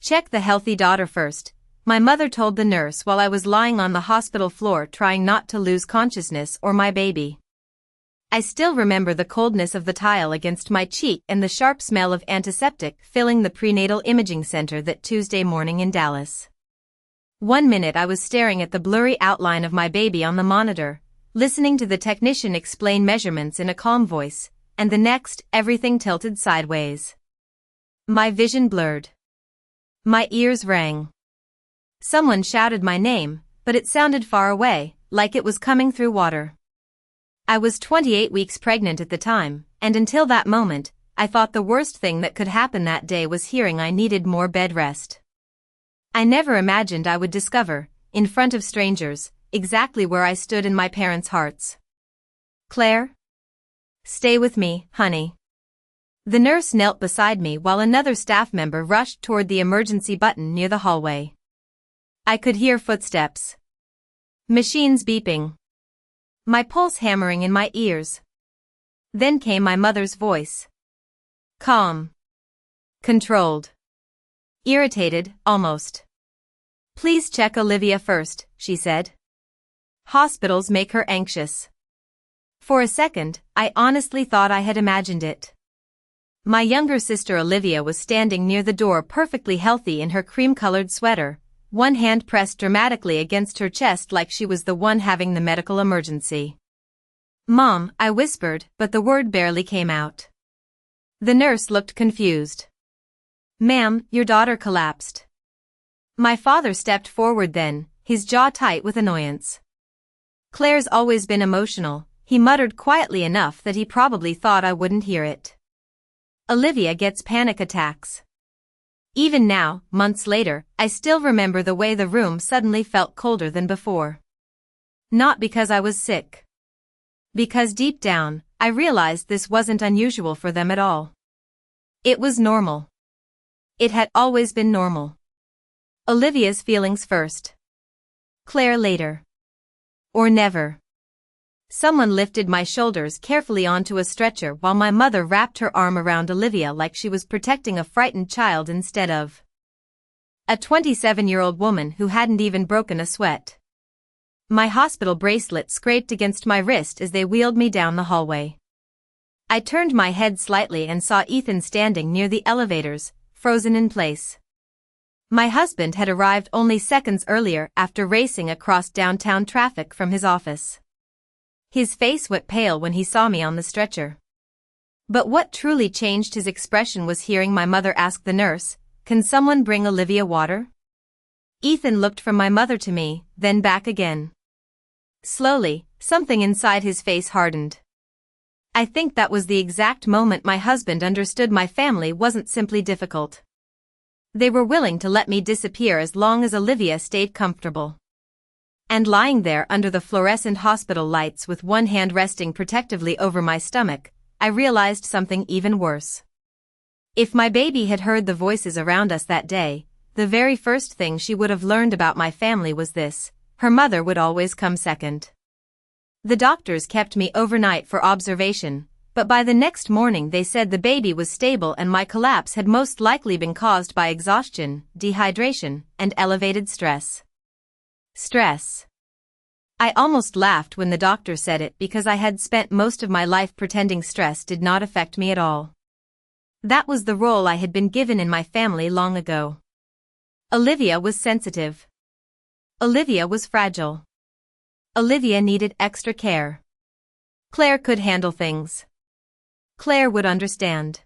Check the healthy daughter first, my mother told the nurse while I was lying on the hospital floor trying not to lose consciousness or my baby. I still remember the coldness of the tile against my cheek and the sharp smell of antiseptic filling the prenatal imaging center that Tuesday morning in Dallas. 1 minute I was staring at the blurry outline of my baby on the monitor, listening to the technician explain measurements in a calm voice, and the next, everything tilted sideways. My vision blurred. My ears rang. Someone shouted my name, but it sounded far away, like it was coming through water. I was 28 weeks pregnant at the time, and until that moment, I thought the worst thing that could happen that day was hearing I needed more bed rest. I never imagined I would discover, in front of strangers, exactly where I stood in my parents' hearts. Claire? Stay with me, honey. The nurse knelt beside me while another staff member rushed toward the emergency button near the hallway. I could hear footsteps. Machines beeping. My pulse hammering in my ears. Then came my mother's voice. Calm. Controlled. Irritated, almost. Please check Olivia first, she said. Hospitals make her anxious. For a second, I honestly thought I had imagined it. My younger sister Olivia was standing near the door perfectly healthy in her cream-colored sweater, one hand pressed dramatically against her chest like she was the one having the medical emergency. Mom, I whispered, but the word barely came out. The nurse looked confused. Ma'am, your daughter collapsed. My father stepped forward then, his jaw tight with annoyance. Claire's always been emotional, he muttered quietly enough that he probably thought I wouldn't hear it. Olivia gets panic attacks. Even now, months later, I still remember the way the room suddenly felt colder than before. Not because I was sick. Because deep down, I realized this wasn't unusual for them at all. It was normal. It had always been normal. Olivia's feelings first. Claire later. Or never. Someone lifted my shoulders carefully onto a stretcher while my mother wrapped her arm around Olivia like she was protecting a frightened child instead of a 27-year-old woman who hadn't even broken a sweat. My hospital bracelet scraped against my wrist as they wheeled me down the hallway. I turned my head slightly and saw Ethan standing near the elevators, frozen in place. My husband had arrived only seconds earlier after racing across downtown traffic from his office. His face went pale when he saw me on the stretcher. But what truly changed his expression was hearing my mother ask the nurse, "Can someone bring Olivia water?" Ethan looked from my mother to me, then back again. Slowly, something inside his face hardened. I think that was the exact moment my husband understood my family wasn't simply difficult. They were willing to let me disappear as long as Olivia stayed comfortable. And lying there under the fluorescent hospital lights with one hand resting protectively over my stomach, I realized something even worse. If my baby had heard the voices around us that day, the very first thing she would have learned about my family was this: her mother would always come second. The doctors kept me overnight for observation, but by the next morning they said the baby was stable and my collapse had most likely been caused by exhaustion, dehydration, and elevated stress. Stress. I almost laughed when the doctor said it because I had spent most of my life pretending stress did not affect me at all. That was the role I had been given in my family long ago. Olivia was sensitive. Olivia was fragile. Olivia needed extra care. Claire could handle things. Claire would understand.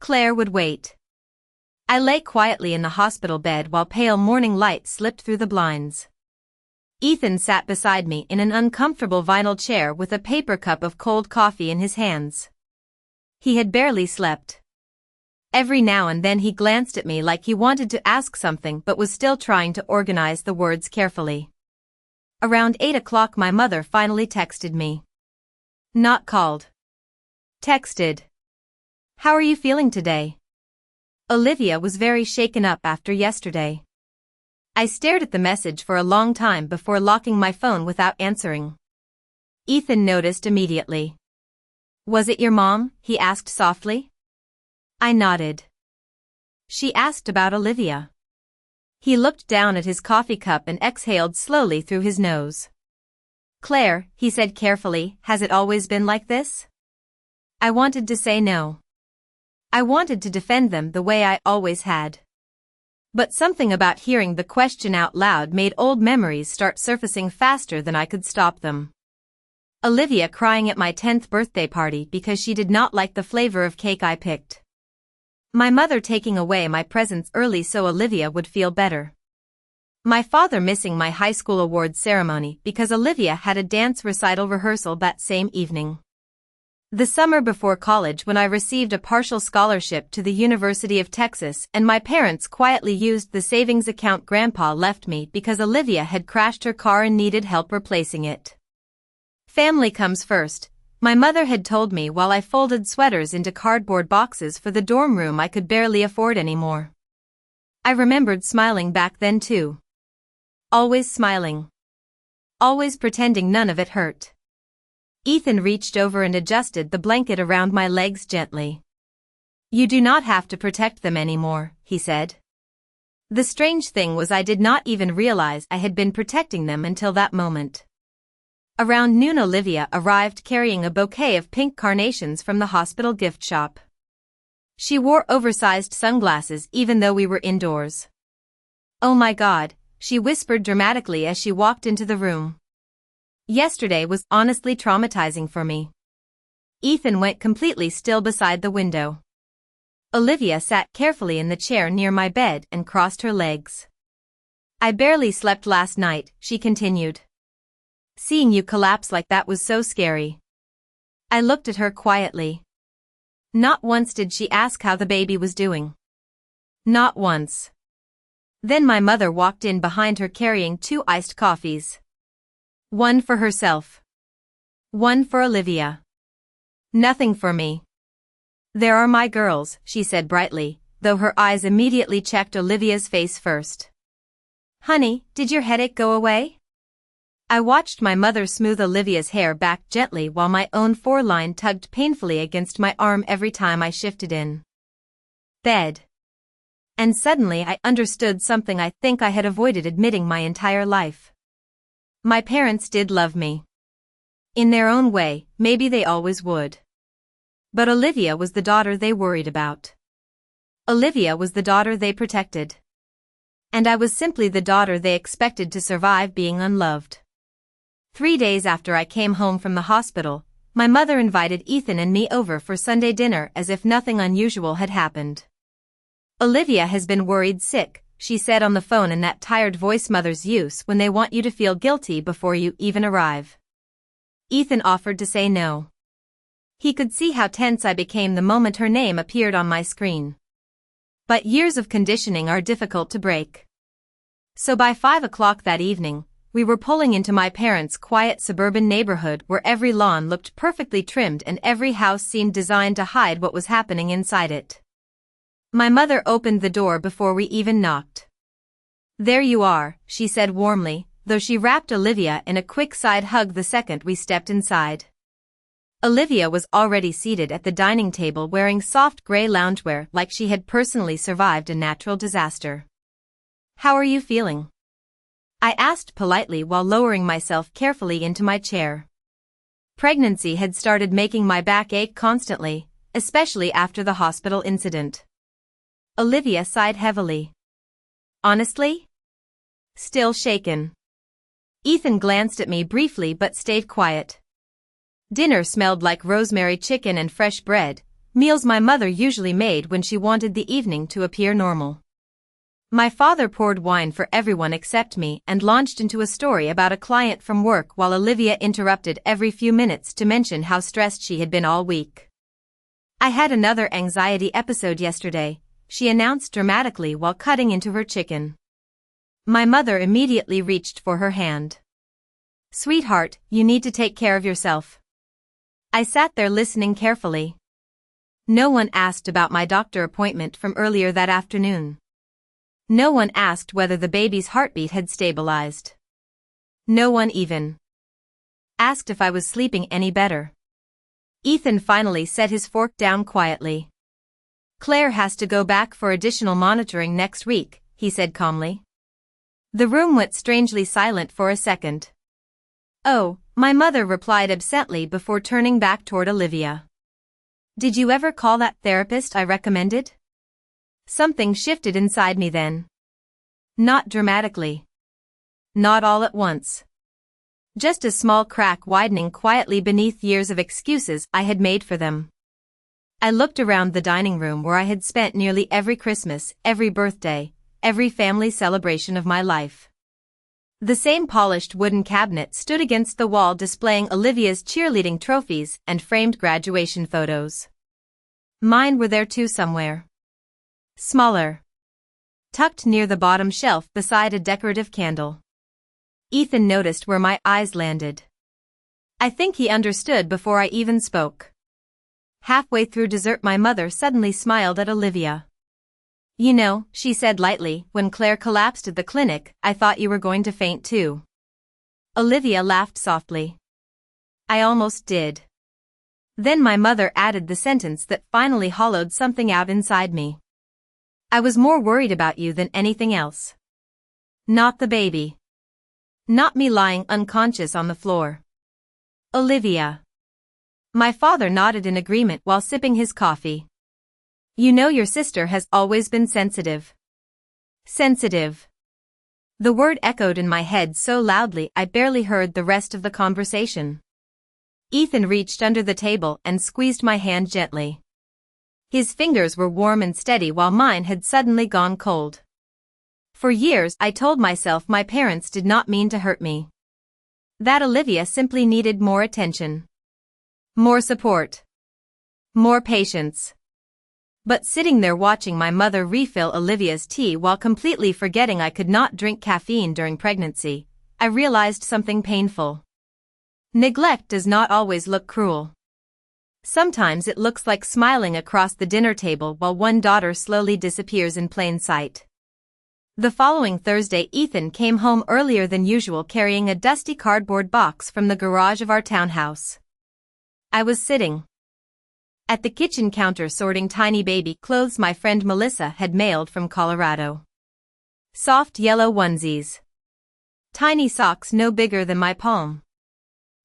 Claire would wait. I lay quietly in the hospital bed while pale morning light slipped through the blinds. Ethan sat beside me in an uncomfortable vinyl chair with a paper cup of cold coffee in his hands. He had barely slept. Every now and then he glanced at me like he wanted to ask something but was still trying to organize the words carefully. Around 8 o'clock my mother finally texted me. Not called. Texted. How are you feeling today? Olivia was very shaken up after yesterday. I stared at the message for a long time before locking my phone without answering. Ethan noticed immediately. Was it your mom? He asked softly. I nodded. She asked about Olivia. He looked down at his coffee cup and exhaled slowly through his nose. Claire, he said carefully, has it always been like this? I wanted to say no. I wanted to defend them the way I always had. But something about hearing the question out loud made old memories start surfacing faster than I could stop them. Olivia crying at my 10th birthday party because she did not like the flavor of cake I picked. My mother taking away my presents early so Olivia would feel better. My father missing my high school awards ceremony because Olivia had a dance recital rehearsal that same evening. The summer before college when I received a partial scholarship to the University of Texas and my parents quietly used the savings account Grandpa left me because Olivia had crashed her car and needed help replacing it. Family comes first, my mother had told me while I folded sweaters into cardboard boxes for the dorm room I could barely afford anymore. I remembered smiling back then too. Always smiling. Always pretending none of it hurt. Ethan reached over and adjusted the blanket around my legs gently. You do not have to protect them anymore, he said. The strange thing was I did not even realize I had been protecting them until that moment. Around noon Olivia arrived carrying a bouquet of pink carnations from the hospital gift shop. She wore oversized sunglasses even though we were indoors. Oh my God, she whispered dramatically as she walked into the room. Yesterday was honestly traumatizing for me. Ethan went completely still beside the window. Olivia sat carefully in the chair near my bed and crossed her legs. I barely slept last night, she continued. Seeing you collapse like that was so scary. I looked at her quietly. Not once did she ask how the baby was doing. Not once. Then my mother walked in behind her carrying 2 iced coffees. One for herself. One for Olivia. Nothing for me. There are my girls, she said brightly, though her eyes immediately checked Olivia's face first. Honey, did your headache go away? I watched my mother smooth Olivia's hair back gently while my own foreline tugged painfully against my arm every time I shifted in bed. And suddenly I understood something I think I had avoided admitting my entire life. My parents did love me. In their own way, maybe they always would. But Olivia was the daughter they worried about. Olivia was the daughter they protected. And I was simply the daughter they expected to survive being unloved. 3 days after I came home from the hospital, my mother invited Ethan and me over for Sunday dinner as if nothing unusual had happened. Olivia has been worried sick, she said on the phone in that tired voice mothers use when they want you to feel guilty before you even arrive. Ethan offered to say no. He could see how tense I became the moment her name appeared on my screen. But years of conditioning are difficult to break. So by 5 o'clock that evening, we were pulling into my parents' quiet suburban neighborhood where every lawn looked perfectly trimmed and every house seemed designed to hide what was happening inside it. My mother opened the door before we even knocked. There you are, she said warmly, though she wrapped Olivia in a quick side hug the second we stepped inside. Olivia was already seated at the dining table wearing soft gray loungewear like she had personally survived a natural disaster. How are you feeling? I asked politely while lowering myself carefully into my chair. Pregnancy had started making my back ache constantly, especially after the hospital incident. Olivia sighed heavily. Honestly? Still shaken. Ethan glanced at me briefly but stayed quiet. Dinner smelled like rosemary chicken and fresh bread, meals my mother usually made when she wanted the evening to appear normal. My father poured wine for everyone except me and launched into a story about a client from work while Olivia interrupted every few minutes to mention how stressed she had been all week. I had another anxiety episode yesterday, she announced dramatically while cutting into her chicken. My mother immediately reached for her hand. Sweetheart, you need to take care of yourself. I sat there listening carefully. No one asked about my doctor appointment from earlier that afternoon. No one asked whether the baby's heartbeat had stabilized. No one even asked if I was sleeping any better. Ethan finally set his fork down quietly. Claire has to go back for additional monitoring next week, he said calmly. The room went strangely silent for a second. Oh, my mother replied absently before turning back toward Olivia. Did you ever call that therapist I recommended? Something shifted inside me then. Not dramatically. Not all at once. Just a small crack widening quietly beneath years of excuses I had made for them. I looked around the dining room where I had spent nearly every Christmas, every birthday, every family celebration of my life. The same polished wooden cabinet stood against the wall displaying Olivia's cheerleading trophies and framed graduation photos. Mine were there too somewhere. Smaller. Tucked near the bottom shelf beside a decorative candle. Ethan noticed where my eyes landed. I think he understood before I even spoke. Halfway through dessert my mother suddenly smiled at Olivia. You know, she said lightly, when Claire collapsed at the clinic, I thought you were going to faint too. Olivia laughed softly. I almost did. Then my mother added the sentence that finally hollowed something out inside me. I was more worried about you than anything else. Not the baby. Not me lying unconscious on the floor. Olivia. My father nodded in agreement while sipping his coffee. You know your sister has always been sensitive. Sensitive. The word echoed in my head so loudly I barely heard the rest of the conversation. Ethan reached under the table and squeezed my hand gently. His fingers were warm and steady while mine had suddenly gone cold. For years I told myself my parents did not mean to hurt me. That Olivia simply needed more attention. More support. More patience. But sitting there watching my mother refill Olivia's tea while completely forgetting I could not drink caffeine during pregnancy, I realized something painful. Neglect does not always look cruel. Sometimes it looks like smiling across the dinner table while one daughter slowly disappears in plain sight. The following Thursday Ethan came home earlier than usual carrying a dusty cardboard box from the garage of our townhouse. I was sitting at the kitchen counter sorting tiny baby clothes my friend Melissa had mailed from Colorado. Soft yellow onesies. Tiny socks no bigger than my palm.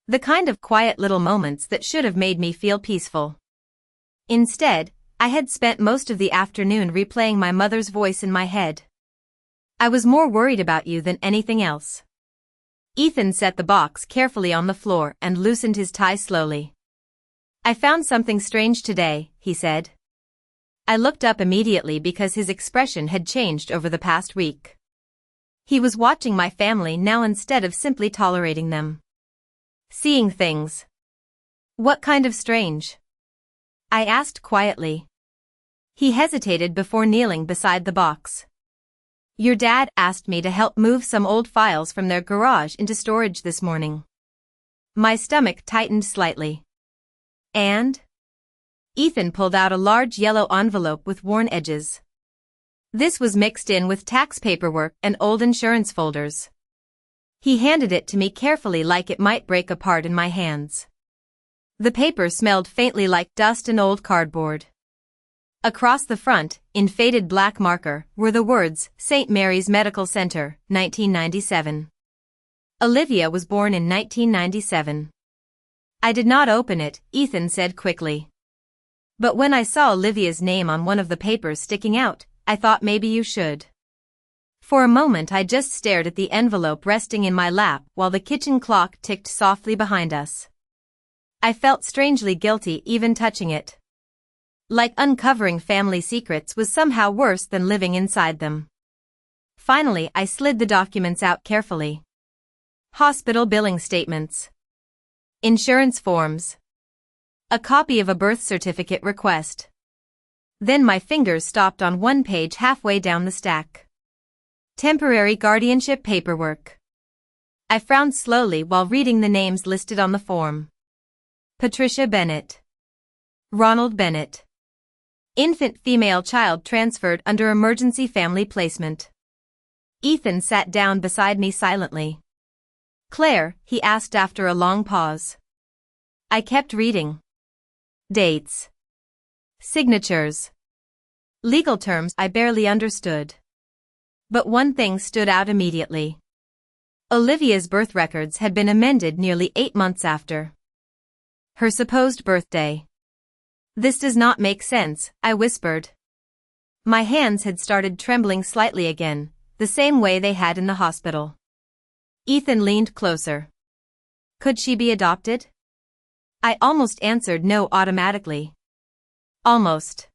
The kind of quiet little moments that should have made me feel peaceful. Instead, I had spent most of the afternoon replaying my mother's voice in my head. I was more worried about you than anything else. Ethan set the box carefully on the floor and loosened his tie slowly. I found something strange today, he said. I looked up immediately because his expression had changed over the past week. He was watching my family now instead of simply tolerating them. Seeing things. What kind of strange? I asked quietly. He hesitated before kneeling beside the box. Your dad asked me to help move some old files from their garage into storage this morning. My stomach tightened slightly. And? Ethan pulled out a large yellow envelope with worn edges. This was mixed in with tax paperwork and old insurance folders. He handed it to me carefully like it might break apart in my hands. The paper smelled faintly like dust and old cardboard. Across the front, in faded black marker, were the words, St. Mary's Medical Center, 1997. Olivia was born in 1997. I did not open it, Ethan said quickly. But when I saw Olivia's name on one of the papers sticking out, I thought maybe you should. For a moment I just stared at the envelope resting in my lap while the kitchen clock ticked softly behind us. I felt strangely guilty even touching it. Like uncovering family secrets was somehow worse than living inside them. Finally I slid the documents out carefully. Hospital billing statements. Insurance forms. A copy of a birth certificate request. Then my fingers stopped on one page halfway down the stack. Temporary guardianship paperwork. I frowned slowly while reading the names listed on the form. Patricia Bennett. Ronald Bennett. Infant female child transferred under emergency family placement. Ethan sat down beside me silently. Claire, he asked after a long pause. I kept reading. Dates. Signatures. Legal terms I barely understood. But one thing stood out immediately. Olivia's birth records had been amended nearly 8 months after her supposed birthday. "This does not make sense," I whispered. My hands had started trembling slightly again, the same way they had in the hospital. Ethan leaned closer. "Could she be adopted?" I almost answered no automatically. Almost.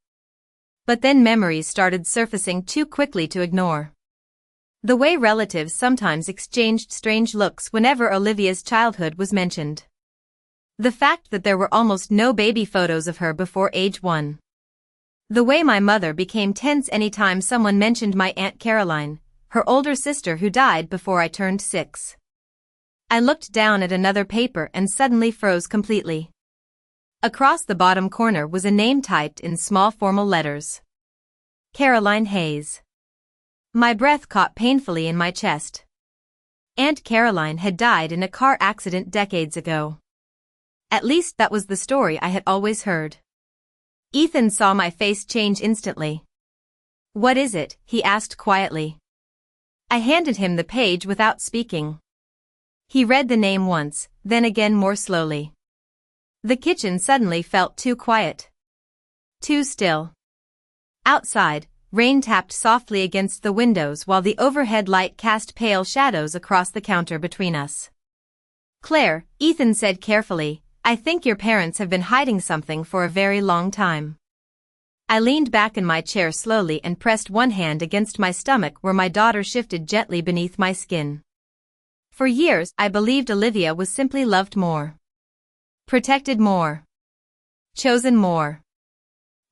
But then memories started surfacing too quickly to ignore. The way relatives sometimes exchanged strange looks whenever Olivia's childhood was mentioned. The fact that there were almost no baby photos of her before age 1. The way my mother became tense anytime someone mentioned my Aunt Caroline, her older sister who died before I turned 6. I looked down at another paper and suddenly froze completely. Across the bottom corner was a name typed in small formal letters. Caroline Hayes. My breath caught painfully in my chest. Aunt Caroline had died in a car accident decades ago. At least that was the story I had always heard. Ethan saw my face change instantly. "What is it?" he asked quietly. I handed him the page without speaking. He read the name once, then again more slowly. The kitchen suddenly felt too quiet. Too still. Outside, rain tapped softly against the windows while the overhead light cast pale shadows across the counter between us. "Claire," Ethan said carefully, "I think your parents have been hiding something for a very long time." I leaned back in my chair slowly and pressed one hand against my stomach where my daughter shifted gently beneath my skin. For years, I believed Olivia was simply loved more. Protected more. Chosen more.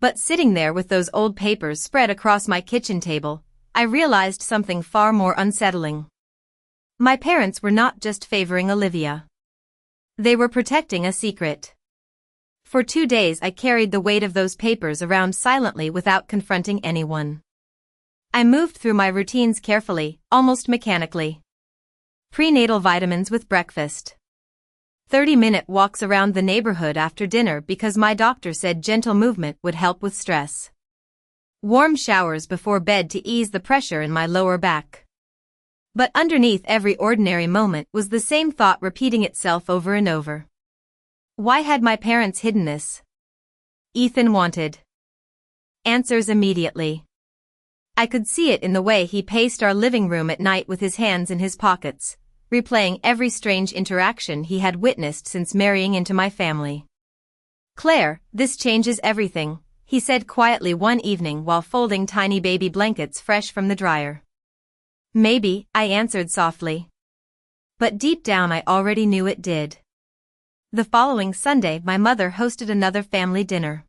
But sitting there with those old papers spread across my kitchen table, I realized something far more unsettling. My parents were not just favoring Olivia. They were protecting a secret. For 2 days I carried the weight of those papers around silently without confronting anyone. I moved through my routines carefully, almost mechanically. Prenatal vitamins with breakfast. 30-minute walks around the neighborhood after dinner because my doctor said gentle movement would help with stress. Warm showers before bed to ease the pressure in my lower back. But underneath every ordinary moment was the same thought repeating itself over and over. Why had my parents hidden this? Ethan wanted answers immediately. I could see it in the way he paced our living room at night with his hands in his pockets, replaying every strange interaction he had witnessed since marrying into my family. "Claire, this changes everything," he said quietly one evening while folding tiny baby blankets fresh from the dryer. "Maybe," I answered softly. But deep down I already knew it did. The following Sunday my mother hosted another family dinner.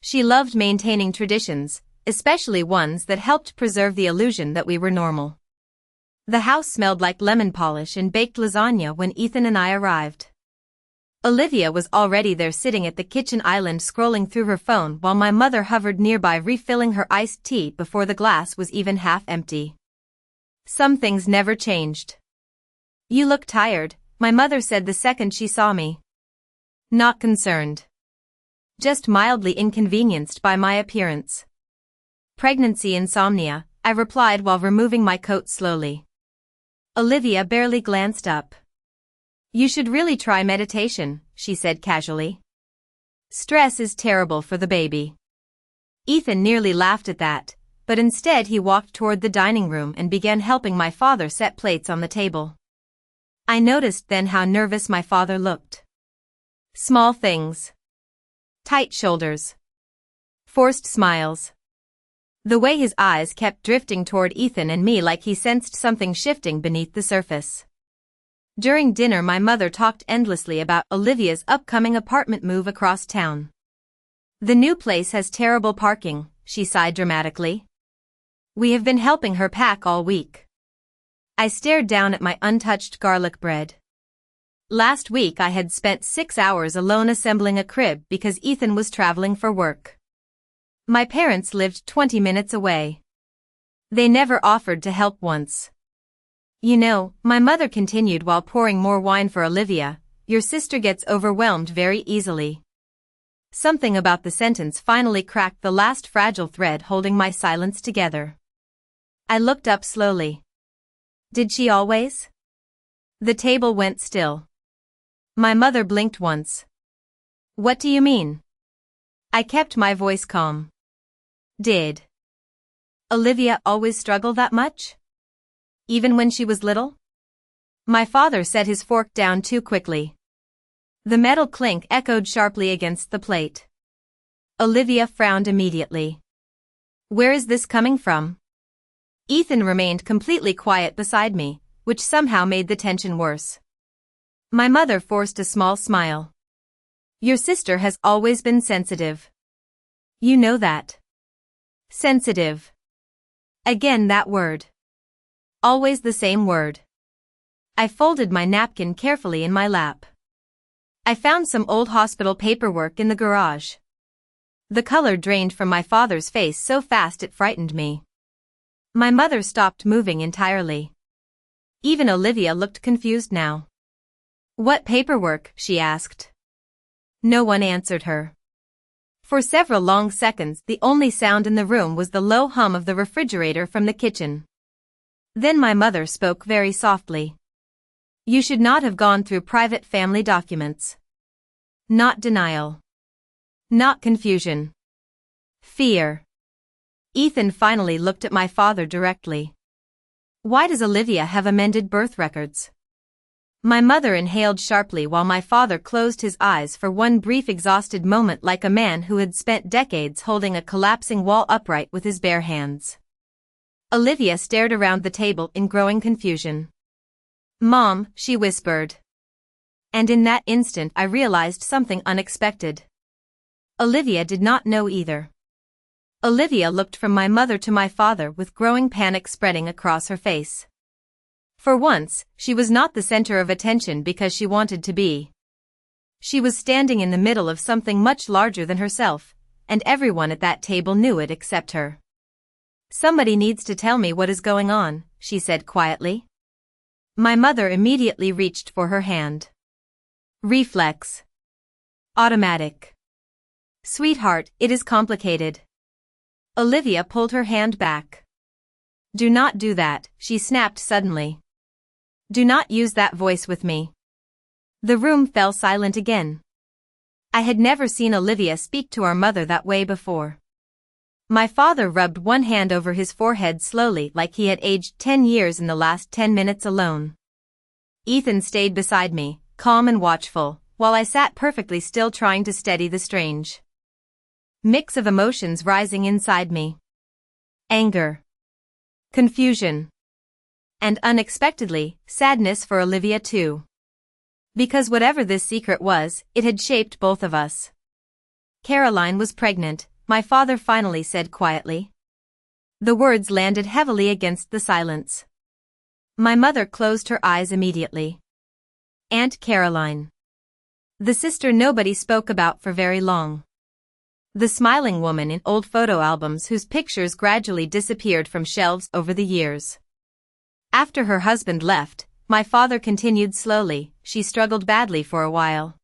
She loved maintaining traditions, especially ones that helped preserve the illusion that we were normal. The house smelled like lemon polish and baked lasagna when Ethan and I arrived. Olivia was already there sitting at the kitchen island scrolling through her phone while my mother hovered nearby refilling her iced tea before the glass was even half empty. Some things never changed. "You look tired," my mother said the second she saw me. Not concerned. Just mildly inconvenienced by my appearance. "Pregnancy insomnia," I replied while removing my coat slowly. Olivia barely glanced up. "You should really try meditation," she said casually. "Stress is terrible for the baby." Ethan nearly laughed at that, but instead he walked toward the dining room and began helping my father set plates on the table. I noticed then how nervous my father looked. Small things. Tight shoulders. Forced smiles. The way his eyes kept drifting toward Ethan and me like he sensed something shifting beneath the surface. During dinner my mother talked endlessly about Olivia's upcoming apartment move across town. "The new place has terrible parking," she sighed dramatically. "We have been helping her pack all week." I stared down at my untouched garlic bread. Last week I had spent 6 hours alone assembling a crib because Ethan was traveling for work. My parents lived 20 minutes away. They never offered to help once. "You know," my mother continued while pouring more wine for Olivia, "your sister gets overwhelmed very easily." Something about the sentence finally cracked the last fragile thread holding my silence together. I looked up slowly. Did she always? The table went still. My mother blinked once. What do you mean? I kept my voice calm. Did Olivia always struggle that much? Even when she was little? My father set his fork down too quickly. The metal clink echoed sharply against the plate. Olivia frowned immediately. Where is this coming from? Ethan remained completely quiet beside me, which somehow made the tension worse. My mother forced a small smile. Your sister has always been sensitive. You know that. Sensitive. Again that word. Always the same word. I folded my napkin carefully in my lap. I found some old hospital paperwork in the garage. The color drained from my father's face so fast it frightened me. My mother stopped moving entirely. Even Olivia looked confused now. What paperwork? She asked. No one answered her. For several long seconds the only sound in the room was the low hum of the refrigerator from the kitchen. Then my mother spoke very softly. You should not have gone through private family documents. Not denial. Not confusion. Fear. Ethan finally looked at my father directly. Why does Olivia have amended birth records? My mother inhaled sharply while my father closed his eyes for one brief exhausted moment like a man who had spent decades holding a collapsing wall upright with his bare hands. Olivia stared around the table in growing confusion. Mom, she whispered. And in that instant I realized something unexpected. Olivia did not know either. Olivia looked from my mother to my father with growing panic spreading across her face. For once, she was not the center of attention because she wanted to be. She was standing in the middle of something much larger than herself, and everyone at that table knew it except her. Somebody needs to tell me what is going on, she said quietly. My mother immediately reached for her hand. Reflex. Automatic. Sweetheart, it is complicated. Olivia pulled her hand back. Do not do that, she snapped suddenly. Do not use that voice with me. The room fell silent again. I had never seen Olivia speak to our mother that way before. My father rubbed one hand over his forehead slowly like he had aged 10 years in the last 10 minutes alone. Ethan stayed beside me, calm and watchful, while I sat perfectly still trying to steady the strange mix of emotions rising inside me. Anger. Confusion. And unexpectedly, sadness for Olivia too. Because whatever this secret was, it had shaped both of us. Caroline was pregnant, my father finally said quietly. The words landed heavily against the silence. My mother closed her eyes immediately. Aunt Caroline. The sister nobody spoke about for very long. The smiling woman in old photo albums whose pictures gradually disappeared from shelves over the years. After her husband left, my father continued slowly, she struggled badly for a while.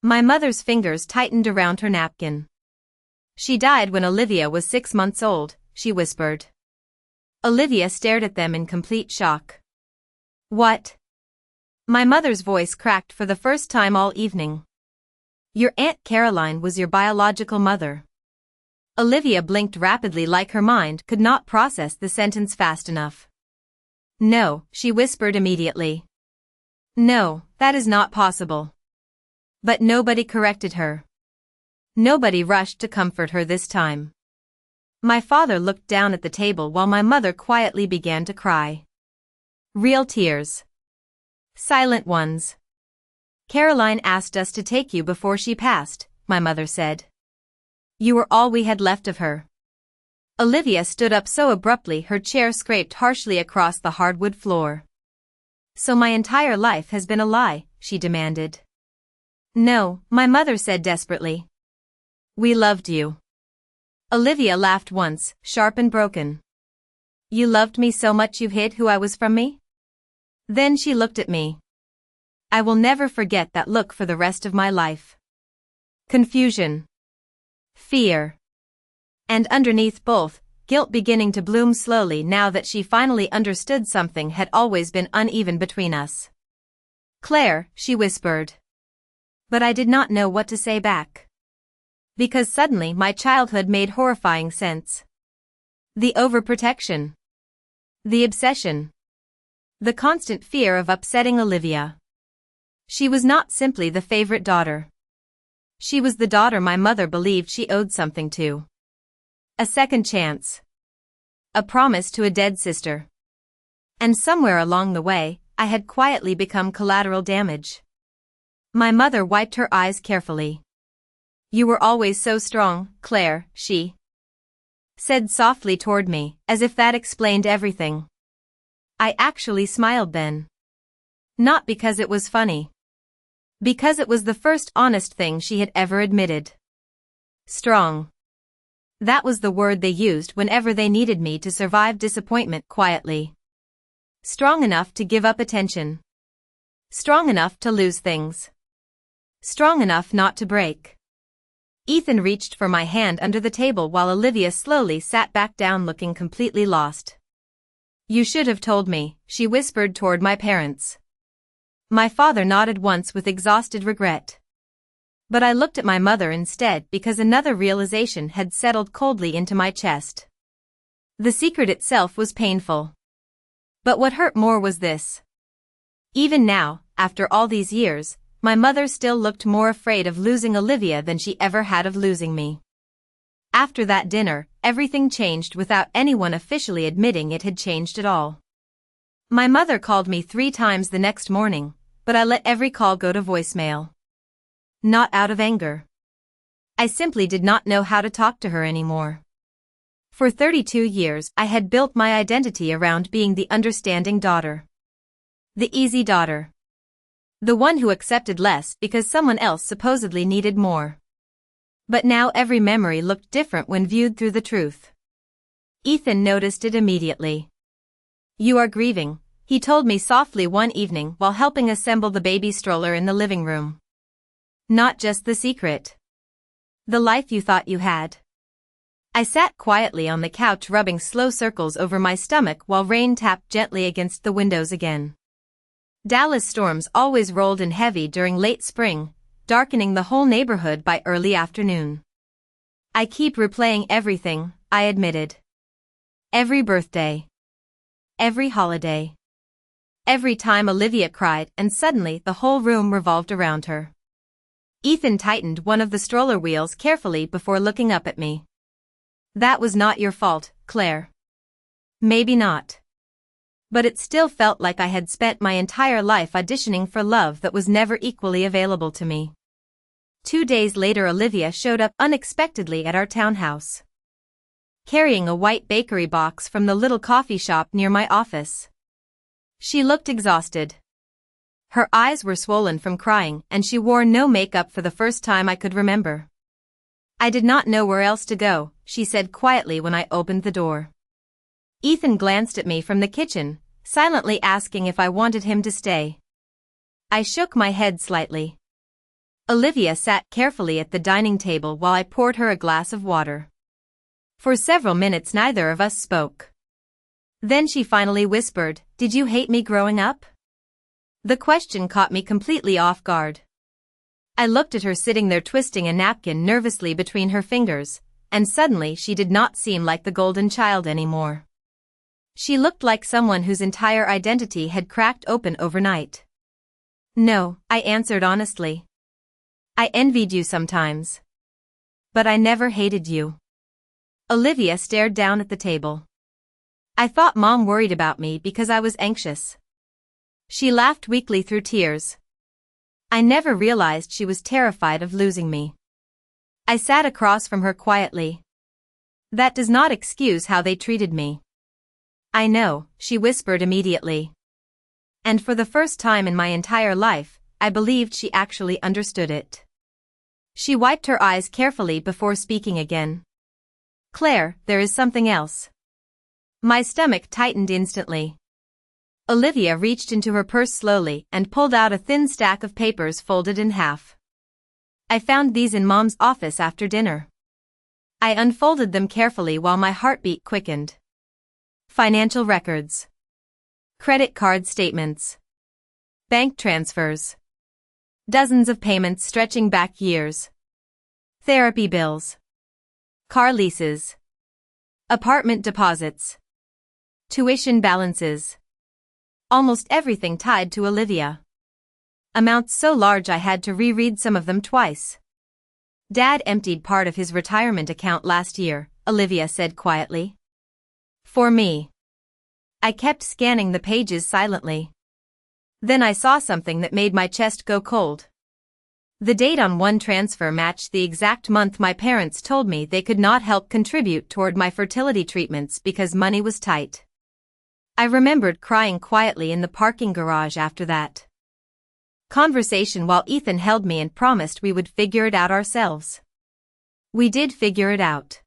My mother's fingers tightened around her napkin. She died when Olivia was 6 months old, she whispered. Olivia stared at them in complete shock. What? My mother's voice cracked for the first time all evening. Your Aunt Caroline was your biological mother. Olivia blinked rapidly like her mind could not process the sentence fast enough. No, she whispered immediately. No, that is not possible. But nobody corrected her. Nobody rushed to comfort her this time. My father looked down at the table while my mother quietly began to cry. Real tears. Silent ones. Caroline asked us to take you before she passed, my mother said. You were all we had left of her. Olivia stood up so abruptly her chair scraped harshly across the hardwood floor. So my entire life has been a lie, she demanded. No, my mother said desperately. We loved you. Olivia laughed once, sharp and broken. You loved me so much you hid who I was from me? Then she looked at me. I will never forget that look for the rest of my life. confusion, fear, and underneath both, guilt beginning to bloom slowly now that she finally understood something had always been uneven between us. "Claire," she whispered. But I did not know what to say back. Because suddenly my childhood made horrifying sense. The overprotection. The obsession. The constant fear of upsetting Olivia. She was not simply the favorite daughter. She was the daughter my mother believed she owed something to. A second chance. A promise to a dead sister. And somewhere along the way, I had quietly become collateral damage. My mother wiped her eyes carefully. "You were always so strong, Claire," she said softly toward me, as if that explained everything. I actually smiled then. Not because it was funny. Because it was the first honest thing she had ever admitted. Strong. That was the word they used whenever they needed me to survive disappointment quietly. Strong enough to give up attention. Strong enough to lose things. Strong enough not to break. Ethan reached for my hand under the table while Olivia slowly sat back down looking completely lost. "You should have told me," she whispered toward my parents. My father nodded once with exhausted regret. But I looked at my mother instead because another realization had settled coldly into my chest. The secret itself was painful. But what hurt more was this. Even now, after all these years, my mother still looked more afraid of losing Olivia than she ever had of losing me. After that dinner, everything changed without anyone officially admitting it had changed at all. My mother called me 3 times the next morning, but I let every call go to voicemail. Not out of anger. I simply did not know how to talk to her anymore. For 32 years, I had built my identity around being the understanding daughter. The easy daughter. The one who accepted less because someone else supposedly needed more. But now every memory looked different when viewed through the truth. Ethan noticed it immediately. "You are grieving," he told me softly one evening while helping assemble the baby stroller in the living room. "Not just the secret. The life you thought you had." I sat quietly on the couch rubbing slow circles over my stomach while rain tapped gently against the windows again. Dallas storms always rolled in heavy during late spring, darkening the whole neighborhood by early afternoon. "I keep replaying everything," I admitted. "Every birthday. Every holiday. Every time Olivia cried and suddenly the whole room revolved around her." Ethan tightened one of the stroller wheels carefully before looking up at me. "That was not your fault, Claire." "Maybe not. But it still felt like I had spent my entire life auditioning for love that was never equally available to me." 2 days later Olivia showed up unexpectedly at our townhouse. Carrying a white bakery box from the little coffee shop near my office. She looked exhausted. Her eyes were swollen from crying and she wore no makeup for the first time I could remember. "I did not know where else to go," she said quietly when I opened the door. Ethan glanced at me from the kitchen, silently asking if I wanted him to stay. I shook my head slightly. Olivia sat carefully at the dining table while I poured her a glass of water. For several minutes neither of us spoke. Then she finally whispered, "Did you hate me growing up?" The question caught me completely off guard. I looked at her sitting there twisting a napkin nervously between her fingers, and suddenly she did not seem like the golden child anymore. She looked like someone whose entire identity had cracked open overnight. "No," I answered honestly. "I envied you sometimes. But I never hated you." Olivia stared down at the table. "I thought Mom worried about me because I was anxious." She laughed weakly through tears. I never realized she was terrified of losing me. I sat across from her quietly. "That does not excuse how they treated me." "I know," she whispered immediately. And for the first time in my entire life, I believed she actually understood it. She wiped her eyes carefully before speaking again. "Claire, there is something else." My stomach tightened instantly. Olivia reached into her purse slowly and pulled out a thin stack of papers folded in half. I found these in Mom's office after dinner. I unfolded them carefully while my heartbeat quickened. Financial records. Credit card statements. Bank transfers. Dozens of payments stretching back years. Therapy bills. Car leases. Apartment deposits. Tuition balances. Almost everything tied to Olivia. Amounts so large I had to reread some of them twice. Dad emptied part of his retirement account last year, Olivia said quietly. For me. I kept scanning the pages silently. Then I saw something that made my chest go cold. The date on one transfer matched the exact month my parents told me they could not help contribute toward my fertility treatments because money was tight. I remembered crying quietly in the parking garage after that conversation while Ethan held me and promised we would figure it out ourselves. We did figure it out.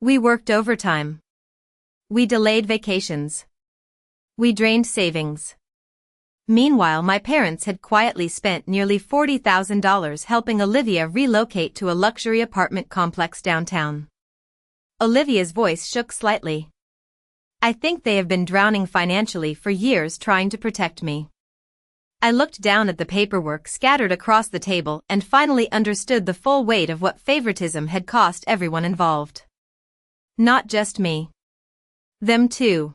We worked overtime. We delayed vacations. We drained savings. Meanwhile, my parents had quietly spent nearly $40,000 helping Olivia relocate to a luxury apartment complex downtown. Olivia's voice shook slightly. I think they have been drowning financially for years trying to protect me. I looked down at the paperwork scattered across the table and finally understood the full weight of what favoritism had cost everyone involved. Not just me. Them too.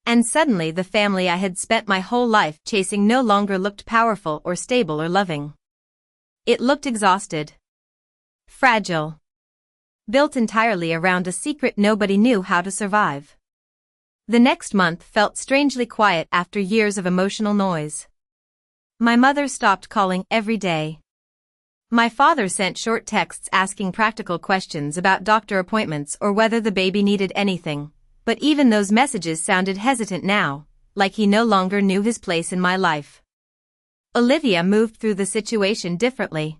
And suddenly the family I had spent my whole life chasing no longer looked powerful or stable or loving. It looked exhausted. Fragile. Built entirely around a secret nobody knew how to survive. The next month felt strangely quiet after years of emotional noise. My mother stopped calling every day. My father sent short texts asking practical questions about doctor appointments or whether the baby needed anything, but even those messages sounded hesitant now, like he no longer knew his place in my life. Olivia moved through the situation differently.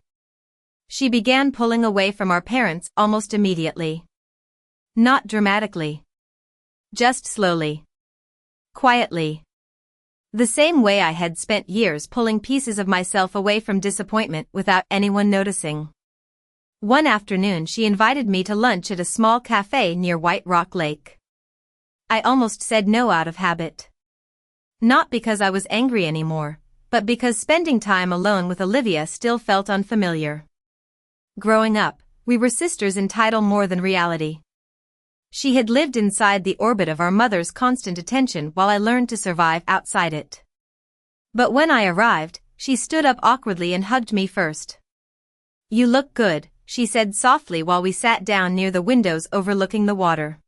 She began pulling away from our parents almost immediately. Not dramatically. Just slowly. Quietly. The same way I had spent years pulling pieces of myself away from disappointment without anyone noticing. One afternoon she invited me to lunch at a small cafe near White Rock Lake. I almost said no out of habit. Not because I was angry anymore, but because spending time alone with Olivia still felt unfamiliar. Growing up, we were sisters in title more than reality. She had lived inside the orbit of our mother's constant attention while I learned to survive outside it. But when I arrived, she stood up awkwardly and hugged me first. You look good, she said softly while we sat down near the windows overlooking the water.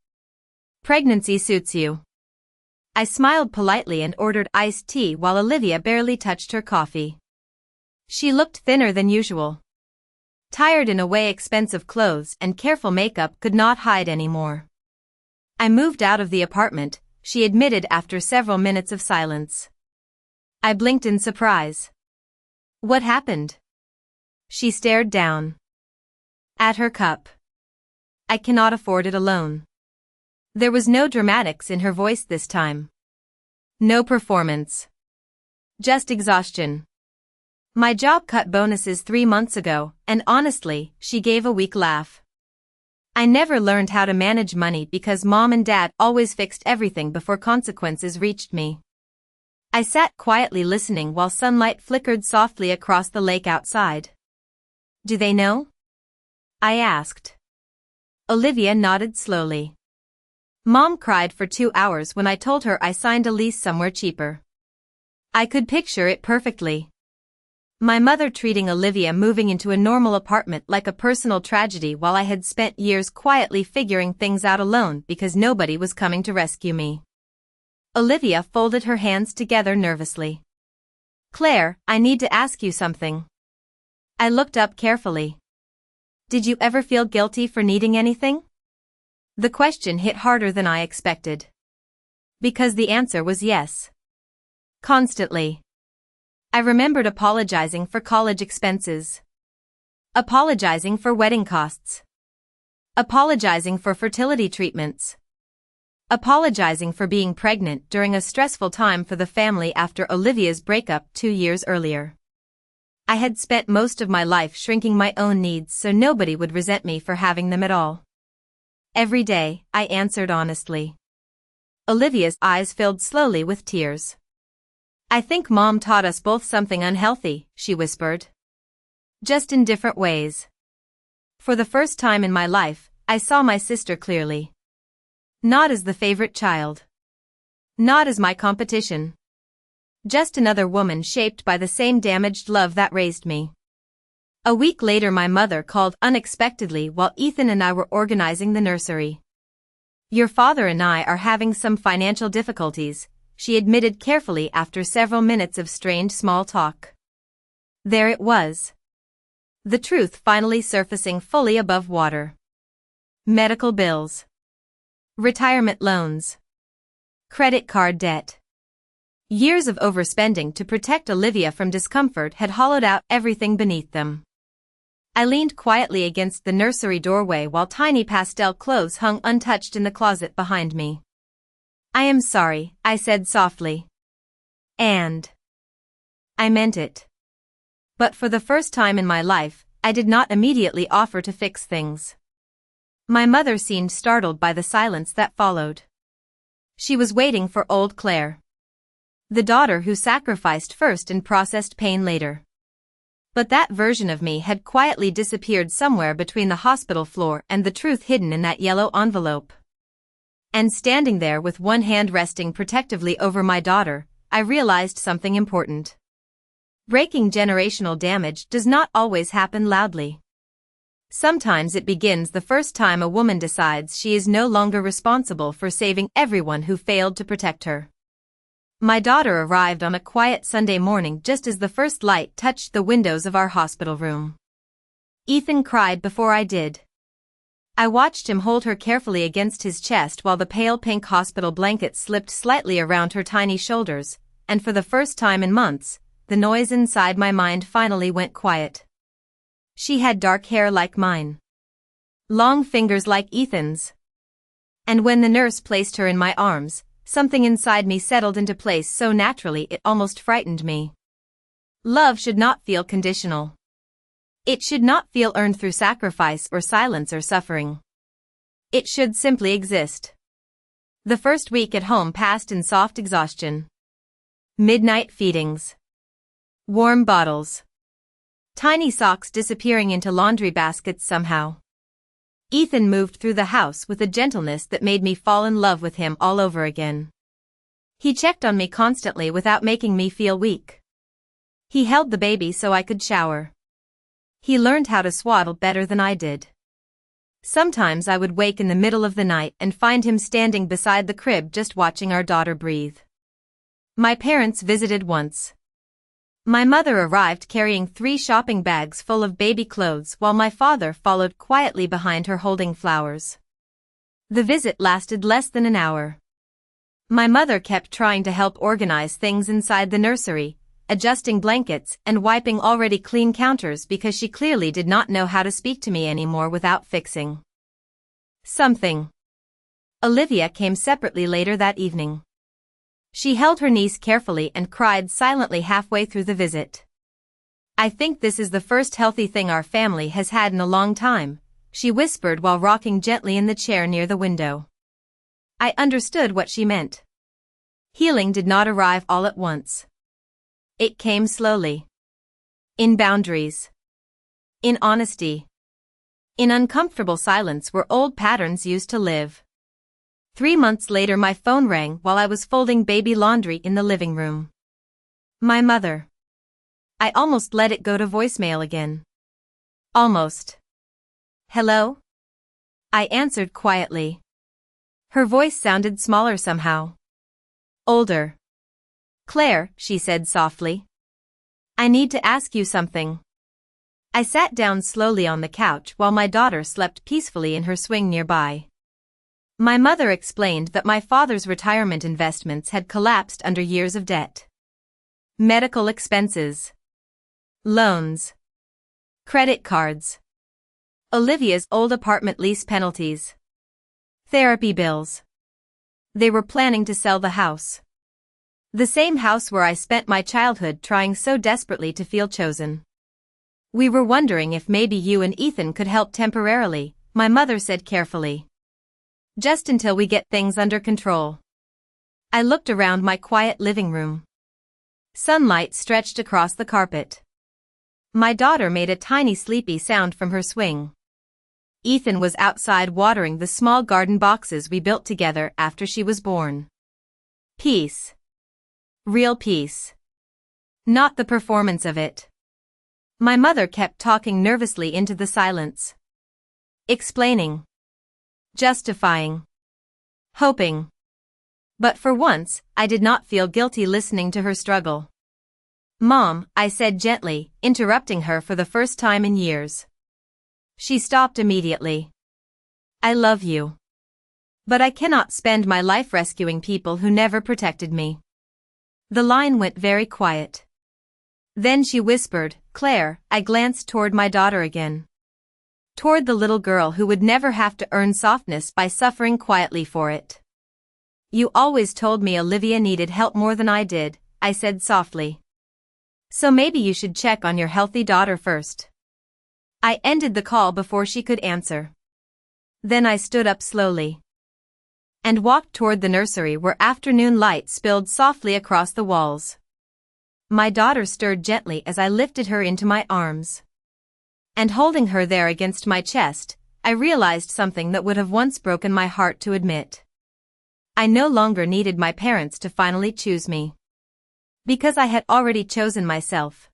Pregnancy suits you. I smiled politely and ordered iced tea while Olivia barely touched her coffee. She looked thinner than usual. Tired in a way expensive clothes and careful makeup could not hide anymore. I moved out of the apartment, she admitted after several minutes of silence. I blinked in surprise. What happened? She stared down at her cup. I cannot afford it alone. There was no dramatics in her voice this time. No performance. Just exhaustion. My job cut bonuses 3 months ago, and honestly, she gave a weak laugh. I never learned how to manage money because Mom and Dad always fixed everything before consequences reached me. I sat quietly listening while sunlight flickered softly across the lake outside. Do they know? I asked. Olivia nodded slowly. Mom cried for 2 hours when I told her I signed a lease somewhere cheaper. I could picture it perfectly. My mother treating Olivia moving into a normal apartment like a personal tragedy while I had spent years quietly figuring things out alone because nobody was coming to rescue me. Olivia folded her hands together nervously. Claire, I need to ask you something. I looked up carefully. Did you ever feel guilty for needing anything? The question hit harder than I expected. Because the answer was yes. Constantly. I remembered apologizing for college expenses. Apologizing for wedding costs. Apologizing for fertility treatments. Apologizing for being pregnant during a stressful time for the family after Olivia's breakup 2 years earlier. I had spent most of my life shrinking my own needs so nobody would resent me for having them at all. Every day, I answered honestly. Olivia's eyes filled slowly with tears. I think Mom taught us both something unhealthy, she whispered. Just in different ways. For the first time in my life, I saw my sister clearly. Not as the favorite child. Not as my competition. Just another woman shaped by the same damaged love that raised me. A week later my mother called unexpectedly while Ethan and I were organizing the nursery. Your father and I are having some financial difficulties, she admitted carefully after several minutes of strained small talk. There it was. The truth finally surfacing fully above water. Medical bills. Retirement loans. Credit card debt. Years of overspending to protect Olivia from discomfort had hollowed out everything beneath them. I leaned quietly against the nursery doorway while tiny pastel clothes hung untouched in the closet behind me. I am sorry, I said softly. And I meant it. But for the first time in my life, I did not immediately offer to fix things. My mother seemed startled by the silence that followed. She was waiting for old Claire. The daughter who sacrificed first and processed pain later. But that version of me had quietly disappeared somewhere between the hospital floor and the truth hidden in that yellow envelope. And standing there with one hand resting protectively over my daughter, I realized something important. Breaking generational damage does not always happen loudly. Sometimes it begins the first time a woman decides she is no longer responsible for saving everyone who failed to protect her. My daughter arrived on a quiet Sunday morning just as the first light touched the windows of our hospital room. Ethan cried before I did. I watched him hold her carefully against his chest while the pale pink hospital blanket slipped slightly around her tiny shoulders, and for the first time in months, the noise inside my mind finally went quiet. She had dark hair like mine. Long fingers like Ethan's. And when the nurse placed her in my arms, something inside me settled into place so naturally it almost frightened me. Love should not feel conditional. It should not feel earned through sacrifice or silence or suffering. It should simply exist. The first week at home passed in soft exhaustion. Midnight feedings. Warm bottles. Tiny socks disappearing into laundry baskets somehow. Ethan moved through the house with a gentleness that made me fall in love with him all over again. He checked on me constantly without making me feel weak. He held the baby so I could shower. He learned how to swaddle better than I did. Sometimes I would wake in the middle of the night and find him standing beside the crib just watching our daughter breathe. My parents visited once. My mother arrived carrying 3 shopping bags full of baby clothes while my father followed quietly behind her holding flowers. The visit lasted less than an hour. My mother kept trying to help organize things inside the nursery, adjusting blankets and wiping already clean counters because she clearly did not know how to speak to me anymore without fixing something. Olivia came separately later that evening. She held her niece carefully and cried silently halfway through the visit. I think this is the first healthy thing our family has had in a long time, she whispered while rocking gently in the chair near the window. I understood what she meant. Healing did not arrive all at once. It came slowly. In boundaries. In honesty. In uncomfortable silence where old patterns used to live. 3 months later my phone rang while I was folding baby laundry in the living room. My mother. I almost let it go to voicemail again. Almost. Hello? I answered quietly. Her voice sounded smaller somehow. Older. Claire, she said softly. I need to ask you something. I sat down slowly on the couch while my daughter slept peacefully in her swing nearby. My mother explained that my father's retirement investments had collapsed under years of debt. Medical expenses. Loans. Credit cards. Olivia's old apartment lease penalties. Therapy bills. They were planning to sell the house. The same house where I spent my childhood trying so desperately to feel chosen. We were wondering if maybe you and Ethan could help temporarily, my mother said carefully. Just until we get things under control. I looked around my quiet living room. Sunlight stretched across the carpet. My daughter made a tiny sleepy sound from her swing. Ethan was outside watering the small garden boxes we built together after she was born. Peace. Real peace. Not the performance of it. My mother kept talking nervously into the silence. Explaining. Justifying. Hoping. But for once, I did not feel guilty listening to her struggle. Mom, I said gently, interrupting her for the first time in years. She stopped immediately. I love you. But I cannot spend my life rescuing people who never protected me. The line went very quiet. Then she whispered, Claire. I glanced toward my daughter again. Toward the little girl who would never have to earn softness by suffering quietly for it. You always told me Olivia needed help more than I did, I said softly. So maybe you should check on your healthy daughter first. I ended the call before she could answer. Then I stood up slowly and walked toward the nursery where afternoon light spilled softly across the walls. My daughter stirred gently as I lifted her into my arms. And holding her there against my chest, I realized something that would have once broken my heart to admit. I no longer needed my parents to finally choose me. Because I had already chosen myself.